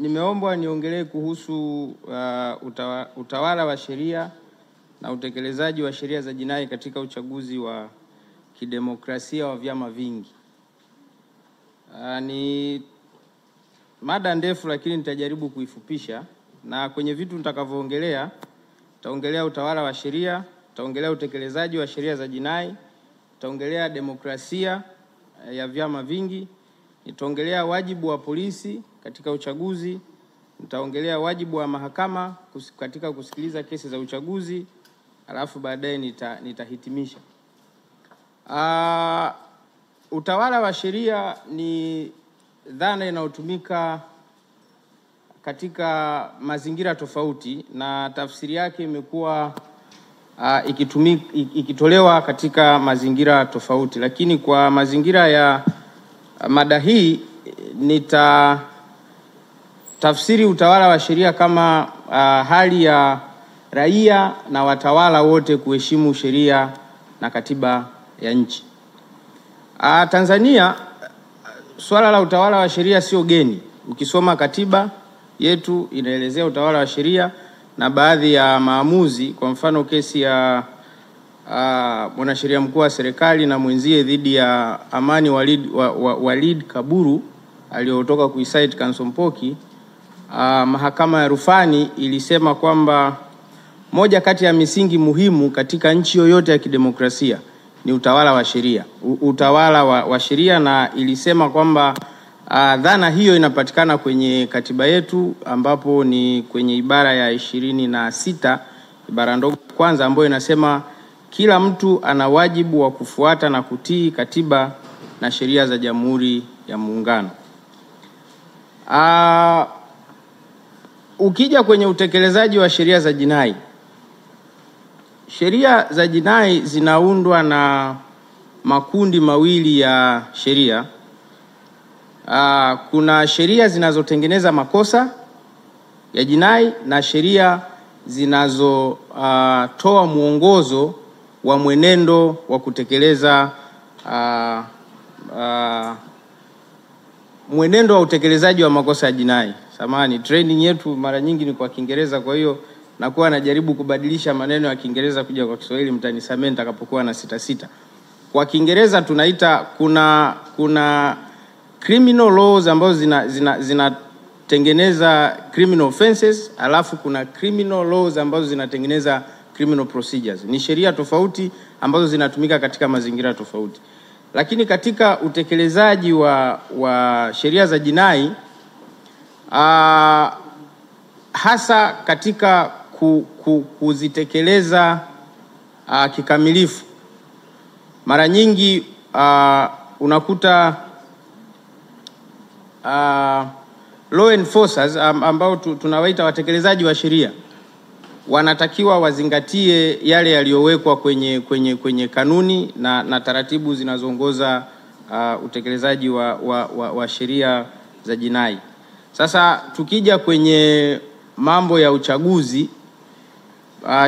Nimeombwa niongelee kuhusu utawala wa sheria na utekelezaji wa sheria za jinai katika uchaguzi wa kidemokrasia wa vyama vingi. Ni mada ndefu lakini nitajaribu kuifupisha, na kwenye vitu nitakavyoongelea, nitaongelea utawala wa sheria, nitaongelea utekelezaji wa sheria za jinai, nitaongelea demokrasia ya vyama vingi, nitaongelea wajibu wa polisi katika uchaguzi, nitaongelea wajibu wa mahakama katika kusikiliza kesi za uchaguzi, alafu baadaye nitahitimisha. Utawala wa sheria ni dhana inayotumika katika mazingira tofauti, na tafsiri yake imekuwa ikitolewa katika mazingira tofauti, lakini kwa mazingira ya mada hii nitatafsiri utawala wa sheria kama hali ya raia na watawala wote kuheshimu sheria na katiba ya nchi. Tanzania, swala la utawala wa sheria sio geni. Ukisoma katiba yetu inaelezea utawala wa sheria, na baadhi ya maamuzi, kwa mfano kesi ya mwanasheria mkuu wa serikali na mwenzie dhidi ya Amani Walid Kaburu aliyotoka kuicite Kansompoki, mahakama ya rufani ilisema kwamba moja kati ya misingi muhimu katika nchi yoyote ya kidemokrasia ni utawala wa sheria. Utawala wa sheria, na ilisema kwamba dhana hiyo inapatikana kwenye katiba yetu, ambapo ni kwenye ibara ya 26 ibara ndogo kwanza, ambayo inasema kila mtu ana wajibu wa kufuata na kutii katiba na sheria za Jamhuri ya Muungano. Ukija kwenye utekelezaji wa sheria za jinai, sheria za jinai zinaundwa na makundi mawili ya sheria. Kuna sheria zinazotengeneza makosa ya jinai na sheria zinazotoa mwongozo wa mwenendo wa kutekeleza mwenendo wa utekelezaji wa makosa ya jinai. Samahani, training yetu mara nyingi ni kwa Kiingereza, kwa hiyo nakuwa najaribu kubadilisha maneno ya Kiingereza kuja kwa Kiswahili, mtanisamehe nitakapokuwa na sita. Kwa Kiingereza tunaita kuna criminal laws ambazo zinatengeneza criminal offenses, alafu kuna criminal laws ambazo zinatengeneza criminal procedures. Ni sheria tofauti ambazo zinatumika katika mazingira tofauti. Lakini katika utekelezaji wa sheria za jinai, hasa katika kuzitekeleza kikamilifu, mara nyingi unakuta law enforcers ambao tunawaita watekelezaji wa sheria wanatakiwa wazingatie yale yaliyowekwa kwenye kanuni na taratibu zinazoongoza utekelezaji wa sheria za jinai. Sasa tukija kwenye mambo ya uchaguzi,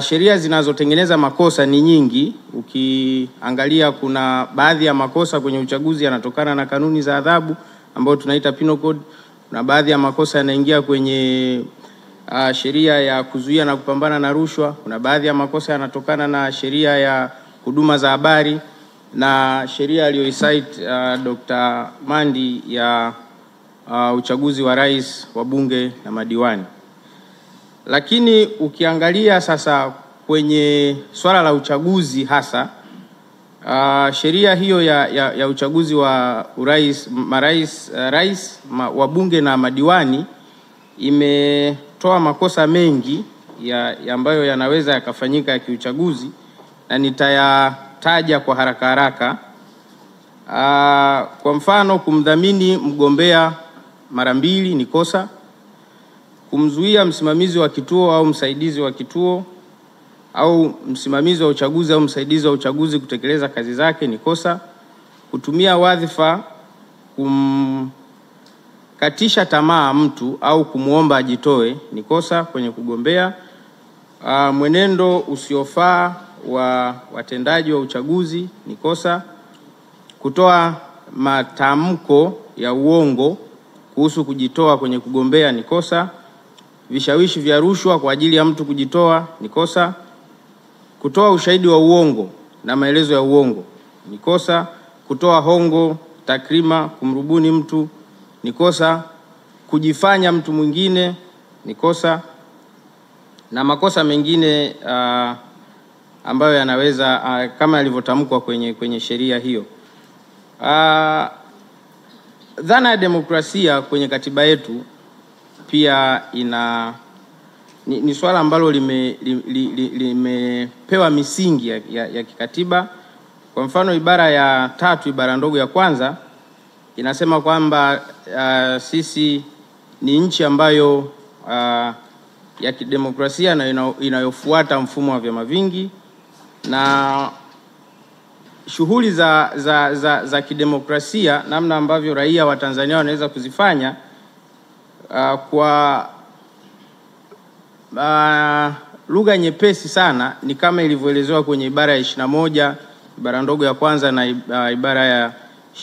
sheria zinazotengeneza makosa ni nyingi. Ukiangalia kuna baadhi ya makosa kwenye uchaguzi yanatokana na kanuni za adhabu ambayo tunaita penal code. Kuna baadhi ya makosa yanaingia kwenye sheria ya kuzuia na kupambana na rushwa. Kuna baadhi ya makosa yanatokana na sheria ya huduma za habari na sheria aliyoicite Dr. Mandi ya uchaguzi wa rais, wa bunge na madiwani. Lakini ukiangalia sasa kwenye swala la uchaguzi hasa, sheria hiyo ya uchaguzi wa urais, rais, wabunge na madiwani imetoa makosa mengi ambayo yanaweza yakafanyika ya kiuchaguzi, na nitayataja kwa haraka. Kwa mfano, kumdhamini mgombea mara mbili ni kosa. Kumzuia msimamizi wa kituo au msaidizi wa kituo au msimamizi wa uchaguzi au msaidizi wa uchaguzi kutekeleza kazi zake ni kosa. Kutumia wadhifa kumkatisha tamaa mtu au kumuomba ajitoe ni kosa kwenye kugombea. Mwenendo usiofaa wa watendaji wa uchaguzi ni kosa. Kutoa matamko ya uongo kuhusu kujitoa kwenye kugombea ni kosa. Vishawishi vya rushwa kwa ajili ya mtu kujitoa ni kosa. Kutoa ushahidi wa uongo na maelezo ya uongo ni kosa. Kutoa hongo, takrima, kumrubuni mtu ni kosa. Kujifanya mtu mwingine ni kosa, na makosa mengine ambayo yanaweza kama yalivyotamkwa kwenye sheria hiyo. Dhana ya demokrasia kwenye katiba yetu pia ni swala ambalo limepewa misingi ya kikatiba. Kwa mfano, ibara ya 3 ibara ndogo ya kwanza inasema kwamba sisi ni nchi ambayo ya kidemokrasia na inayofuata mfumo wa vyama vingi, na shughuli za kidemokrasia, namna ambavyo raia wa Tanzania wanaweza kuzifanya kwa lugha nyepesi sana ni kama ilivyoelezewa kwenye ibara ya 21 ibara ndogo ya kwanza na ibara ya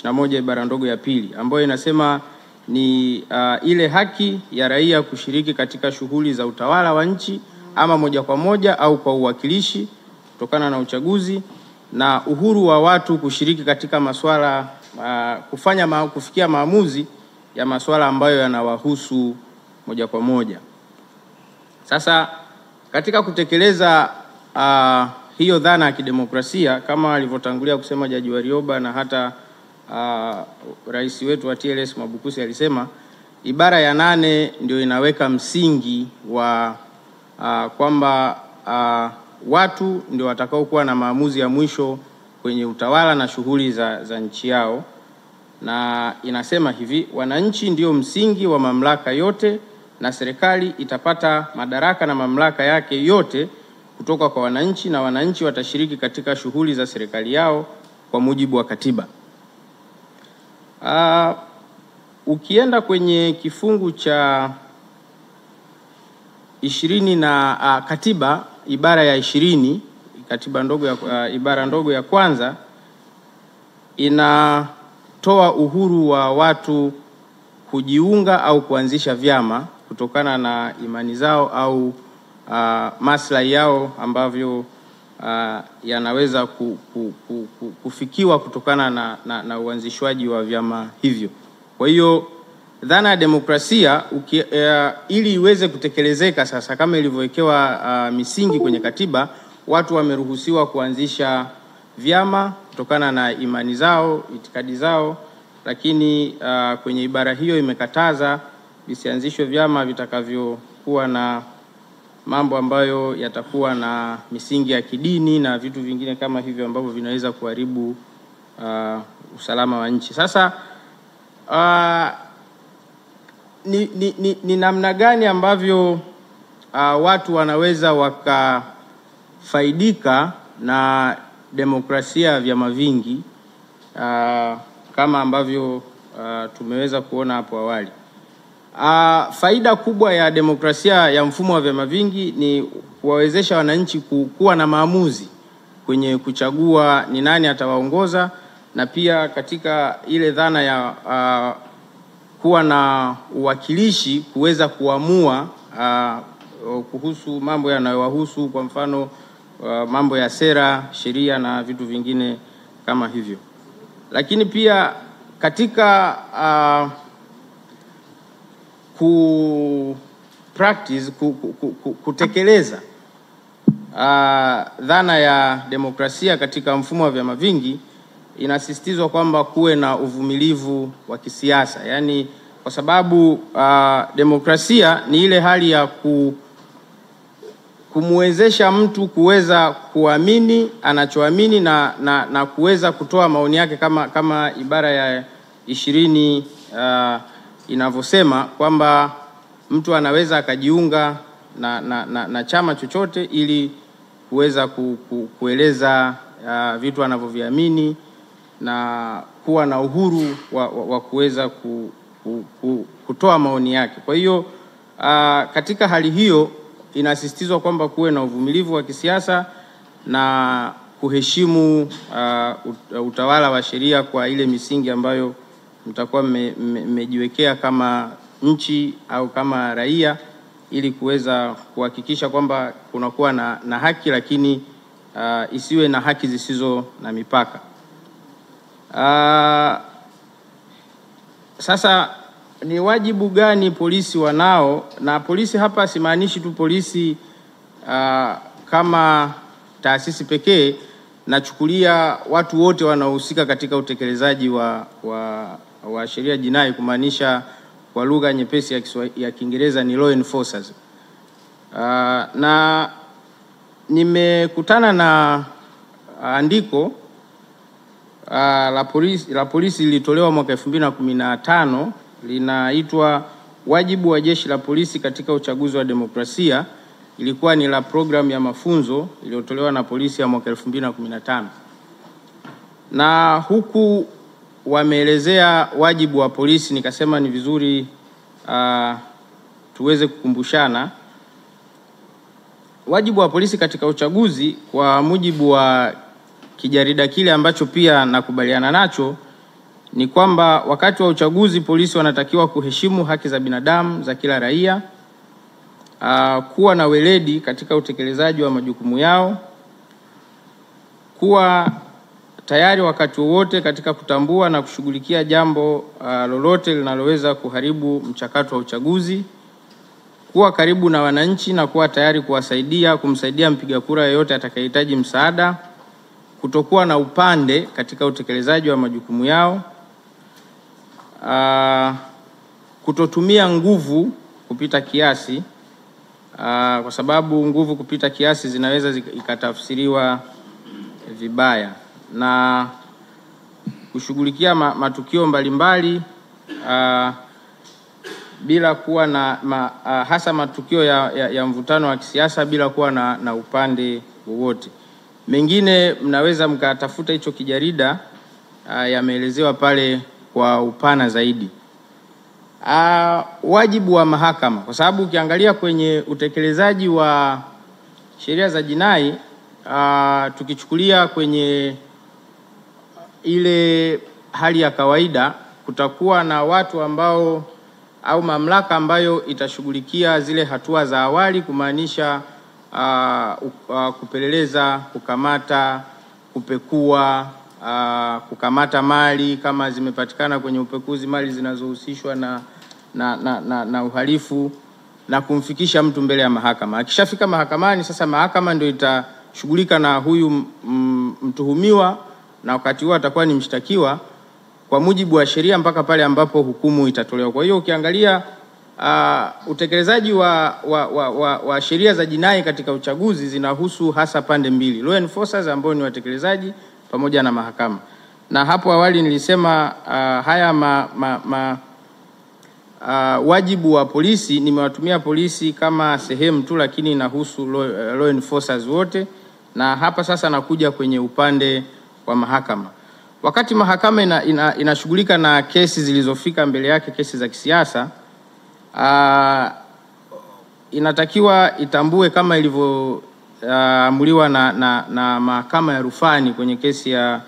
21 ibara ndogo ya pili, ambayo inasema ni ile haki ya raia kushiriki katika shughuli za utawala wa nchi ama moja kwa moja au kwa uwakilishi kutokana na uchaguzi, na uhuru wa watu kushiriki katika masuala kufikia maamuzi ya masuala ambayo yanawahusu moja kwa moja. Sasa katika kutekeleza hiyo dhana ya kidemokrasia, kama alivyotangulia kusema Jaji Warioba na hata rais wetu wa TLS Mwabukusi alisema, ibara ya 8 ndio inaweka msingi wa kwamba watu ndio watakao kuwa na maamuzi ya mwisho kwenye utawala na shughuli za nchi yao, na inasema hivi: wananchi ndio msingi wa mamlaka yote, na serikali itapata madaraka na mamlaka yake yote kutoka kwa wananchi, na wananchi watashiriki katika shughuli za serikali yao kwa mujibu wa katiba. Ukienda kwenye kifungu cha 20 na katiba ibara ya 20 katiba ndogo ya ibara ndogo ya kwanza inatoa uhuru wa watu kujiunga au kuanzisha vyama kutokana na imani zao au maslahi yao ambavyo yanaweza kufikiwa kutokana na uanzishwaji wa vyama hivyo. Kwa hiyo dhana ya demokrasia ili iweze kutekelezeka sasa kama ilivyowekewa misingi kwenye katiba, watu wameruhusiwa kuanzisha vyama kutokana na imani zao, itikadi zao, lakini kwenye ibara hiyo imekataza visianzishwe vyama vitakavyokuwa na mambo ambayo yatakuwa na misingi ya kidini na vitu vingine kama hivyo ambavyo vinaweza kuharibu usalama wa nchi. Sasa ni namna gani ambavyo watu wanaweza wakafaidika na demokrasia ya vyama vingi kama ambavyo tumeweza kuona hapo awali? Faida kubwa ya demokrasia ya mfumo wa vyama vingi ni kuwawezesha wananchi kuwa na maamuzi kwenye kuchagua ni nani atawaongoza, na pia katika ile dhana ya kuwa na uwakilishi kuweza kuamua kuhusu mambo yanayowahusu, kwa mfano mambo ya sera, sheria na vitu vingine kama hivyo. Lakini pia katika kutekeleza dhana ya demokrasia katika mfumo wa vyama vingi, inasisitizwa kwamba kuwe na uvumilivu wa kisiasa. Yaani kwa sababu demokrasia ni ile hali ya kumwezesha mtu kuweza kuamini anachoamini na kuweza kutoa maoni yake kama ibara ya 20 inavyosema kwamba mtu anaweza akajiunga na chama chochote ili kuweza kueleza vitu anavyoviamini na kuwa na uhuru wa kuweza kutoa maoni yake. Kwa hiyo katika hali hiyo inasisitizwa kwamba kuwe na uvumilivu wa kisiasa na kuheshimu utawala wa sheria kwa ile misingi ambayo mtakuwa mmejiwekea kama nchi au kama raia, ili kuweza kuhakikisha kwamba kunakuwa na haki, lakini isiwe na haki zisizo na mipaka. Sasa ni wajibu gani polisi wanao? Na polisi hapa simaanishi tu polisi kama taasisi pekee, nachukulia watu wote wanaohusika katika utekelezaji wa sheria jinai, kumaanisha kwa lugha nyepesi ya Kiingereza ni law enforcers. Na nimekutana na andiko la polisi lilitolewa mwaka 2015, linaitwa Wajibu wa Jeshi la Polisi katika Uchaguzi wa Demokrasia. Ilikuwa ni la programu ya mafunzo iliyotolewa na polisi ya mwaka 2015. Na huku wameelezea wajibu wa polisi, nikasema ni vizuri tuweze kukumbushana. Wajibu wa polisi katika uchaguzi, kwa mujibu wa kijarida kile ambacho pia nakubaliana nacho, ni kwamba wakati wa uchaguzi polisi wanatakiwa kuheshimu haki za binadamu za kila raia, kuwa na weledi katika utekelezaji wa majukumu yao, kuwa tayari wakati wowote katika kutambua na kushughulikia jambo lolote linaloweza kuharibu mchakato wa uchaguzi, kuwa karibu na wananchi na kuwa tayari kumsaidia mpiga kura yeyote atakayehitaji msaada, kutokuwa na upande katika utekelezaji wa majukumu yao, kutotumia nguvu kupita kiasi, kwa sababu nguvu kupita kiasi zinaweza ikatafsiriwa vibaya, na kushughulikia matukio mbalimbali bila kuwa hasa matukio ya mvutano wa kisiasa bila kuwa na upande wowote. Mengine mnaweza mkatafuta hicho kijarida, yameelezewa pale kwa upana zaidi. Wajibu wa mahakama, kwa sababu ukiangalia kwenye utekelezaji wa sheria za jinai, tukichukulia kwenye ile hali ya kawaida, kutakuwa na watu ambao au mamlaka ambayo itashughulikia zile hatua za awali, kumaanisha kupeleleza, kukamata, kupekua, kukamata mali kama zimepatikana kwenye upekuzi, mali zinazohusishwa na uhalifu, na kumfikisha mtu mbele ya mahakama. Akishafika mahakamani, sasa mahakama ndio itashughulika na huyu mtuhumiwa, na wakati huo atakuwa ni mshtakiwa kwa mujibu wa sheria mpaka pale ambapo hukumu itatolewa. Kwa hiyo ukiangalia utekelezaji wa sheria za jinai katika uchaguzi zinahusu hasa pande mbili, law enforcers ambao ni watekelezaji pamoja na mahakama. Na hapo awali nilisema haya wajibu wa polisi nimewatumia polisi kama sehemu tu, lakini inahusu law enforcers wote. Na hapa sasa nakuja kwenye upande wa mahakama. Wakati mahakama inashughulika na kesi zilizofika mbele yake, kesi za kisiasa, inatakiwa itambue kama ilivyoamuliwa na mahakama ya rufani kwenye kesi ya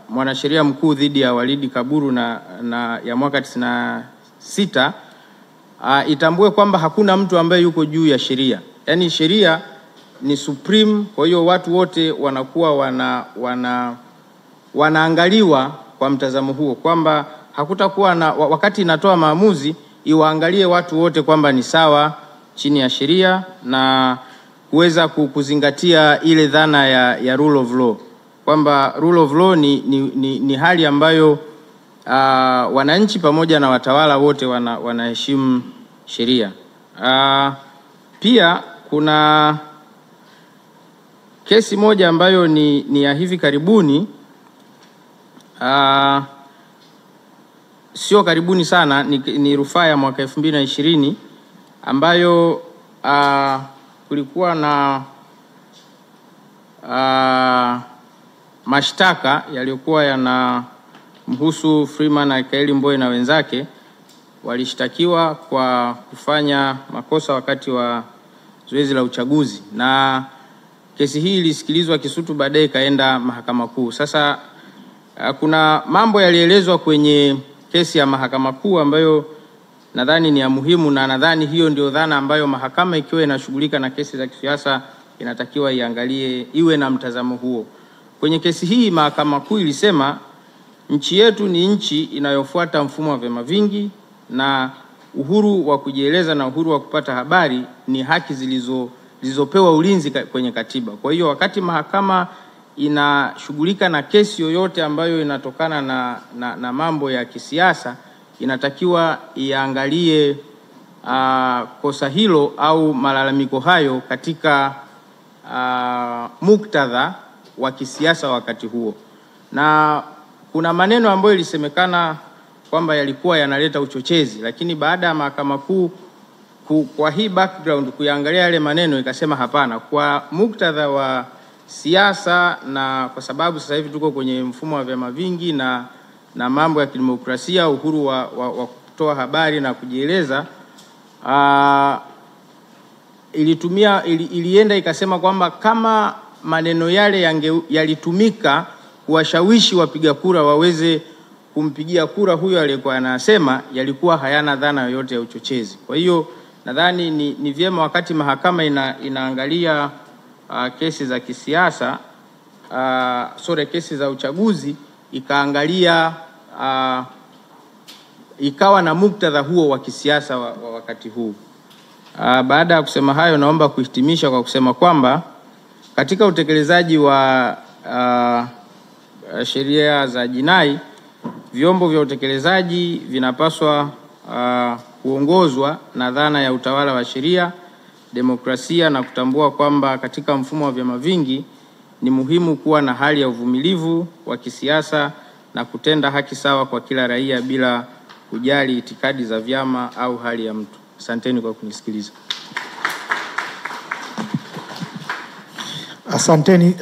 mwanasheria mkuu dhidi ya Walidi Kaburu na ya mwaka 96, itambue kwamba hakuna mtu ambaye yuko juu ya sheria. Yaani sheria ni supreme, kwa hiyo watu wote wanakuwa wanaangaliwa kwa mtazamo huo, kwamba hakutakuwa na wakati inatoa maamuzi iwaangalie watu wote kwamba ni sawa chini ya sheria, na kuweza kuzingatia ile dhana ya rule of law, kwamba rule of law ni hali ambayo wananchi pamoja na watawala wote wanaheshimu sheria. Pia kuna kesi moja ambayo ni ya hivi karibuni, sio karibuni sana, ni rufaa ya mwaka 2020 ambayo kulikuwa na mashtaka yaliyokuwa yanamhusu Freeman Aikaeli Mbowe na wenzake. Walishtakiwa kwa kufanya makosa wakati wa zoezi la uchaguzi, na kesi hii ilisikilizwa Kisutu, baadaye kaenda Mahakama Kuu. Sasa Kuna mambo yalielezwa kwenye kesi ya Mahakama Kuu ambayo nadhani ni ya muhimu, na nadhani hiyo ndio dhana ambayo mahakama ikiwa inashughulika na kesi za kisiasa inatakiwa iangalie, iwe na mtazamo huo. Kwenye kesi hii Mahakama Kuu ilisema nchi yetu ni nchi inayofuata mfumo wa vyama vingi na uhuru wa kujieleza na uhuru wa kupata habari ni haki zilizopewa ulinzi kwenye katiba. Kwa hiyo wakati mahakama inashughulika na kesi yoyote ambayo inatokana na mambo ya kisiasa, inatakiwa iangalie kosa hilo au malalamiko hayo katika muktadha wa kisiasa wakati huo. Na kuna maneno ambayo ilisemekana kwamba yalikuwa yanaleta uchochezi, lakini baada ya Mahakama Kuu kwa hii background kuangalia yale maneno ikasema hapana, kwa muktadha wa siasa na kwa sababu sasa hivi tuko kwenye mfumo wa vyama vingi na mambo ya kidemokrasia, uhuru wa kutoa habari na kujieleza, ilienda ikasema kwamba kama maneno yale yalitumika kuwashawishi wapiga kura waweze kumpigia kura huyo aliyekuwa anasema, yalikuwa hayana dhana yoyote ya uchochezi. Kwa hiyo nadhani ni vyema wakati mahakama inaangalia kesi za kisiasa, kesi za uchaguzi, ikaangalia ikawa na muktadha huo wa kisiasa wa wakati huu. Baada ya kusema hayo, naomba kuhitimisha kwa kusema kwamba katika utekelezaji wa sheria za jinai, vyombo vya utekelezaji vinapaswa kuongozwa na dhana ya utawala wa sheria, demokrasia na kutambua kwamba katika mfumo wa vyama vingi ni muhimu kuwa na hali ya uvumilivu wa kisiasa na kutenda haki sawa kwa kila raia bila kujali itikadi za vyama au hali ya mtu. Asanteni kwa kunisikiliza. Asanteni.